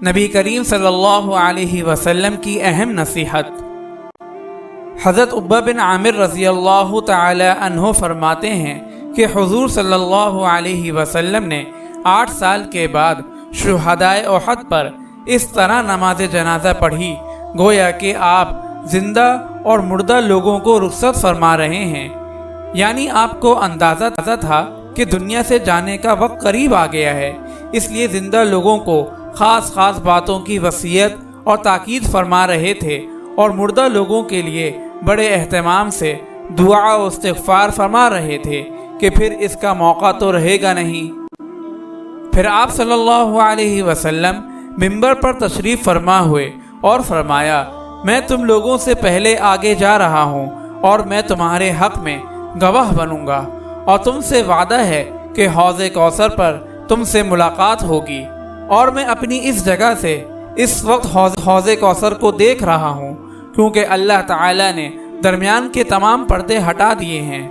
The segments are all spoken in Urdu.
نبی کریم صلی اللہ علیہ وسلم کی اہم نصیحت۔ حضرت عقبہ بن عامر رضی اللہ تعالی عنہ فرماتے ہیں کہ حضور صلی اللہ علیہ وسلم نے 8 سال کے بعد شہدائے احد پر اس طرح نماز جنازہ پڑھی گویا کہ آپ زندہ اور مردہ لوگوں کو رخصت فرما رہے ہیں، یعنی آپ کو اندازہ تھا کہ دنیا سے جانے کا وقت قریب آ گیا ہے، اس لیے زندہ لوگوں کو خاص باتوں کی وصیت اور تاکید فرما رہے تھے اور مردہ لوگوں کے لیے بڑے اہتمام سے دعا و استغفار فرما رہے تھے کہ پھر اس کا موقع تو رہے گا نہیں۔ پھر آپ صلی اللہ علیہ وسلم منبر پر تشریف فرما ہوئے اور فرمایا، میں تم لوگوں سے پہلے آگے جا رہا ہوں اور میں تمہارے حق میں گواہ بنوں گا، اور تم سے وعدہ ہے کہ حوض کوثر پر تم سے ملاقات ہوگی، اور میں اپنی اس جگہ سے اس وقت حوض کوثر کو دیکھ رہا ہوں کیونکہ اللہ تعالی نے درمیان کے تمام پردے ہٹا دیے ہیں۔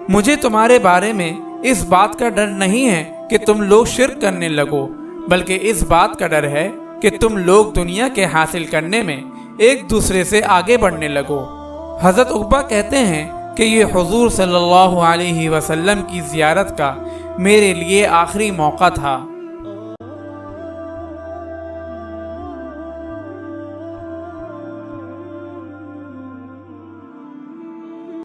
مجھے تمہارے بارے میں اس بات کا ڈر نہیں ہے کہ تم لوگ شرک کرنے لگو، بلکہ اس بات کا ڈر ہے کہ تم لوگ دنیا کے حاصل کرنے میں ایک دوسرے سے آگے بڑھنے لگو۔ حضرت عقبہ کہتے ہیں کہ یہ حضور صلی اللہ علیہ وسلم کی زیارت کا میرے لیے آخری موقع تھا۔